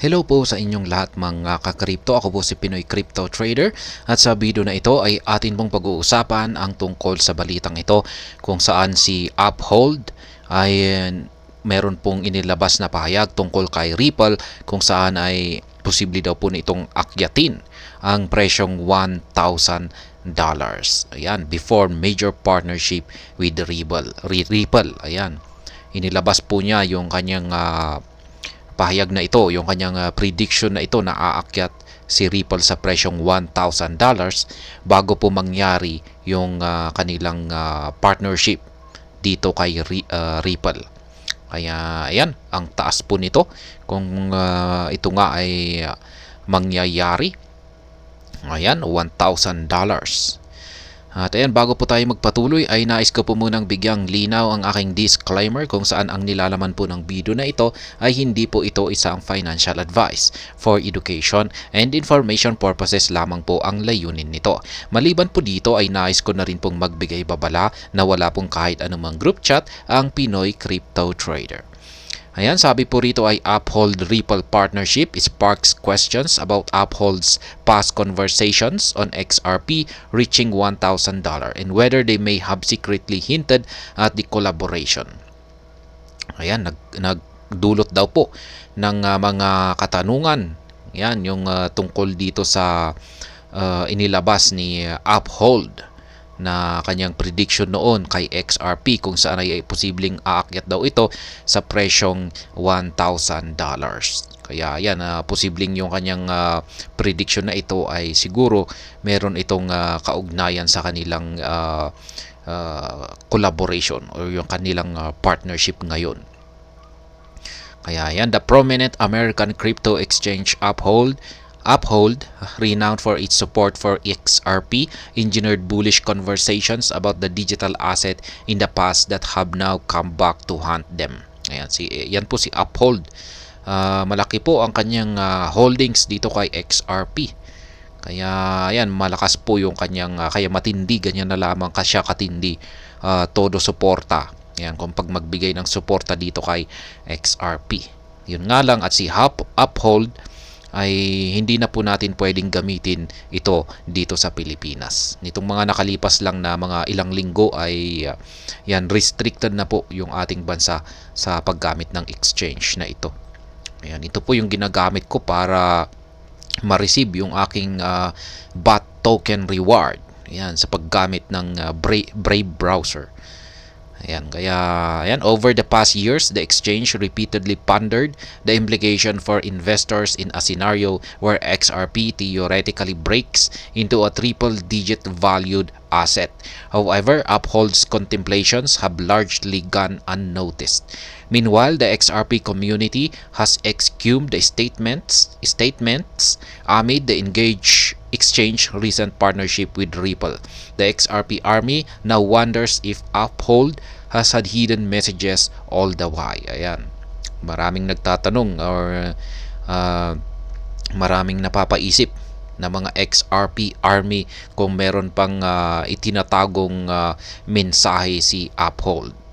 Hello po sa inyong lahat mga ka-crypto. Ako po si Pinoy Crypto Trader at sa video na ito ay atin pong pag-uusapan ang tungkol sa balitang ito kung saan si Uphold ay meron pong inilabas na pahayag tungkol kay Ripple kung saan ay posible daw po nitong akyatin ang presyong $1,000. Ayan, before major partnership with Ripple. Ayan, inilabas po niya yung kanyang pahayag na ito, yung kanyang prediction na ito na aakyat si Ripple sa presyong $1,000 bago po mangyari yung kanilang partnership dito kay Ripple. Kaya ayan, ang taas po nito kung ito nga ay mangyayari. Ayan, $1,000. At ayan, bago po tayo magpatuloy ay nais ko po munang bigyang linaw ang aking disclaimer kung saan ang nilalaman po ng video na ito ay hindi po ito isang financial advice. For education and information purposes lamang po ang layunin nito. Maliban po dito ay nais ko na rin pong magbigay babala na wala pong kahit anumang group chat ang Pinoy Crypto Trader. Ayan, sabi po rito ay Uphold Ripple Partnership sparks questions about Uphold's past conversations on XRP reaching $1,000 and whether they may have secretly hinted at the collaboration. Ayan, nagdulot daw po ng mga katanungan. Ayan, yung tungkol dito sa inilabas ni Uphold na kanyang prediction noon kay XRP kung saan ay posibleng aakyat daw ito sa presyong $1,000. Kaya yan, posibleng yung kanyang prediction na ito ay siguro meron itong kaugnayan sa kanilang collaboration o yung kanilang partnership ngayon. Kaya yan, the prominent American crypto exchange Uphold, renowned for its support for XRP, engineered bullish conversations about the digital asset in the past that have now come back to haunt them. Ayan, yan po si Uphold. Malaki po ang kanyang holdings dito kay XRP. Kaya ayan, malakas po yung kanyang, kaya matindi, ganyan na lamang kasya katindi, todo suporta. Ayan, kung pag magbigay ng suporta dito kay XRP. Yun nga lang, at si Uphold, ay hindi na po natin pwedeng gamitin ito dito sa Pilipinas. Nitong mga nakalipas lang na mga ilang linggo ay yan, restricted na po yung ating bansa sa paggamit ng exchange na ito. Ayan, ito po yung ginagamit ko para ma-receive yung aking BOT token reward. Ayan, sa paggamit ng Brave browser. Ayan, kaya ayan, over the past years, the exchange repeatedly pondered the implication for investors in a scenario where XRP theoretically breaks into a triple-digit valued asset. However, Uphold's contemplations have largely gone unnoticed. Meanwhile, the XRP community has exhumed the statements amid the exchange recent partnership with Ripple. The XRP army now wonders if Uphold has had hidden messages all the while. Ayan, maraming nagtatanong or maraming napapaisip na mga XRP army kung meron pang itinatagong mensahe si Uphold.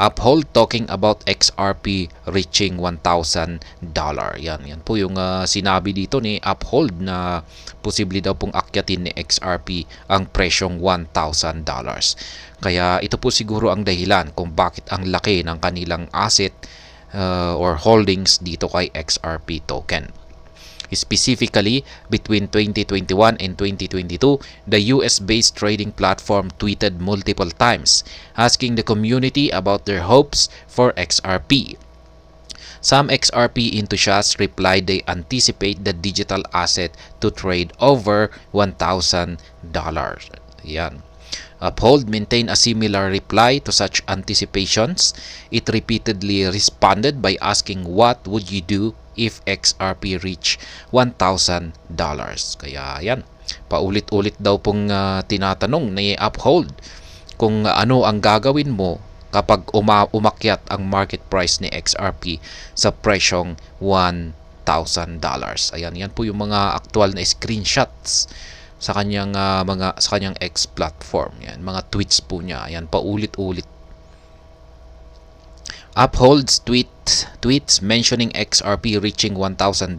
Uphold talking about XRP reaching $1,000. Yan po yung sinabi dito ni Uphold na posible daw pong akyatin ni XRP ang presyong $1,000. Kaya ito po siguro ang dahilan kung bakit ang laki ng kanilang asset or holdings dito kay XRP token. Specifically, between 2021 and 2022, the US-based trading platform tweeted multiple times, asking the community about their hopes for XRP. Some XRP enthusiasts replied they anticipate the digital asset to trade over $1,000. Yan. Uphold maintained a similar reply to such anticipations. It repeatedly responded by asking what would you do if XRP reach $1,000. Kaya yan, paulit-ulit daw pong tinatanong ni Uphold kung ano ang gagawin mo kapag umakyat ang market price ni XRP sa presyong $1,000. Ayan, yan po yung mga aktual na screenshots sa kanyang sa kanyang X platform. Yan, mga tweets po niya. Ayan, paulit-ulit. Uphold's tweet tweets mentioning XRP reaching $1,000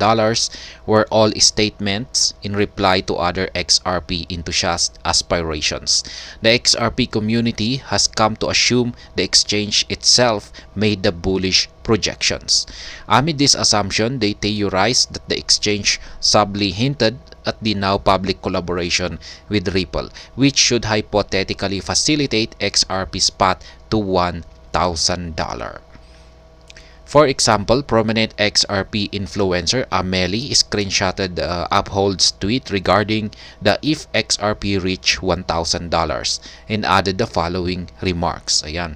were all statements in reply to other XRP enthusiast aspirations. The XRP community has come to assume the exchange itself made the bullish projections. Amid this assumption, they theorized that the exchange subtly hinted at the now public collaboration with Ripple, which should hypothetically facilitate XRP's path to $1,000. For example, prominent XRP influencer Amelie screenshotted Uphold's tweet regarding the if XRP reach $1,000 and added the following remarks. Ayan.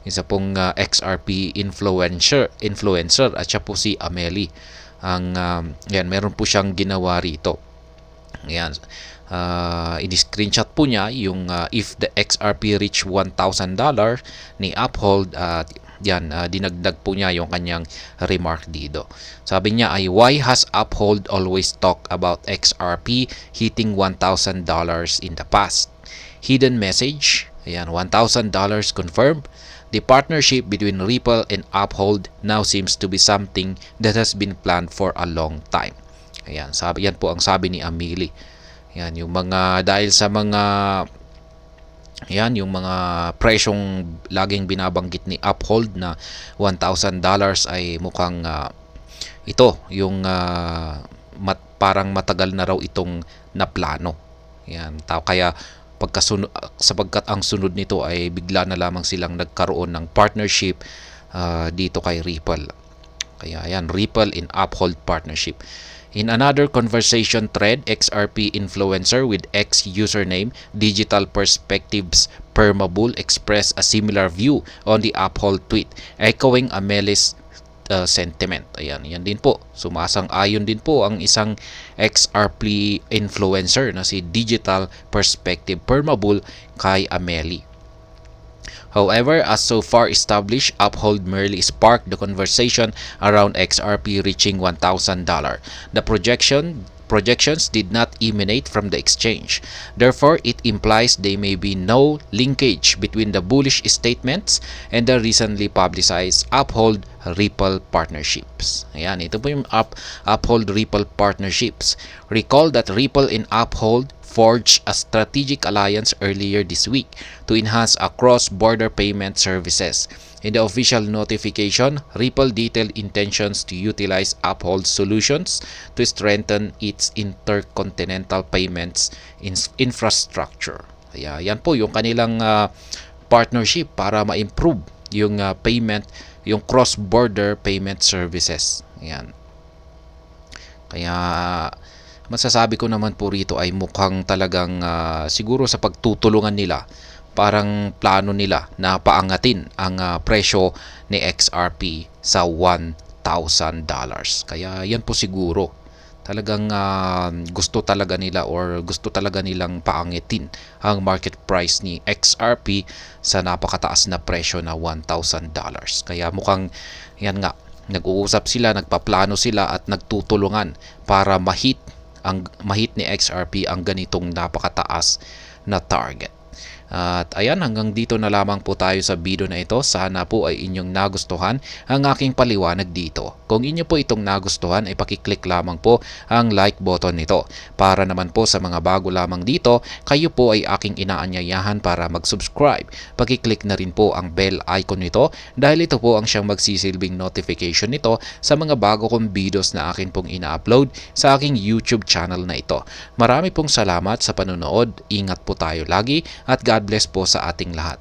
Isa pong XRP influencer at siya po si Amelie. Yan, meron po siyang ginawa rito. Ayan. In-screenshot po niya yung if the XRP reach $1,000 ni Uphold dinagdag po niya yung kanyang remark dito. Sabi niya ay, why has Uphold always talk about XRP hitting $1,000 in the past? Hidden message, ayan, $1,000 confirmed. The partnership between Ripple and Uphold now seems to be something that has been planned for a long time. Ayan, yan po ang sabi ni Amelie. Yan, yung mga, dahil sa mga yung mga presyong laging binabanggit ni Uphold na $1,000 ay mukhang ito yung parang matagal na raw itong naplano. Yan, kaya sapagkat ang sunod nito ay bigla na lamang silang nagkaroon ng partnership dito kay Ripple. Kaya yan, Ripple in Uphold partnership. In another conversation thread, XRP influencer with X username Digital Perspectives Permabull expressed a similar view on the Uphold tweet, echoing Amelie's sentiment. Ayan, yan din po. Sumasang-ayon din po ang isang XRP influencer na si Digital Perspective Permabull kay Amelie. However, as so far established, Uphold merely sparked the conversation around XRP reaching $1,000. The projections did not emanate from the exchange. Therefore, it implies there may be no linkage between the bullish statements and the recently publicized Uphold-Ripple partnerships. Ayan, ito po yung Uphold-Ripple partnerships. Recall that Ripple and Uphold forged a strategic alliance earlier this week to enhance cross-border payment services. In the official notification, Ripple detailed intentions to utilize Uphold solutions to strengthen its intercontinental payments infrastructure. Kaya yan po yung kanilang partnership para ma-improve yung yung cross-border payment services. Ayan. Kaya masasabi ko naman po rito ay mukhang talagang siguro sa pagtutulungan nila, parang plano nila na paangatin ang presyo ni XRP sa $1,000. Kaya yan po siguro. Talagang gusto talaga nila or gusto talaga nilang paangitin ang market price ni XRP sa napakataas na presyo na $1,000. Kaya mukhang yan nga, nag-uusap sila, nagpaplano sila at nagtutulungan para mahit ni XRP ang ganitong napakataas na target. At ayan, hanggang dito na lamang po tayo sa video na ito. Sana po ay inyong nagustuhan ang aking paliwanag dito. Kung inyo po itong nagustuhan ay pakiclick lamang po ang like button nito. Para naman po sa mga bago lamang dito, kayo po ay aking inaanyayahan para mag-subscribe. Pakiclick na rin po ang bell icon nito dahil ito po ang siyang magsisilbing notification nito sa mga bago kong videos na akin pong ina-upload sa aking YouTube channel na ito. Marami pong salamat sa panonood. Ingat po tayo lagi at God bless po sa ating lahat.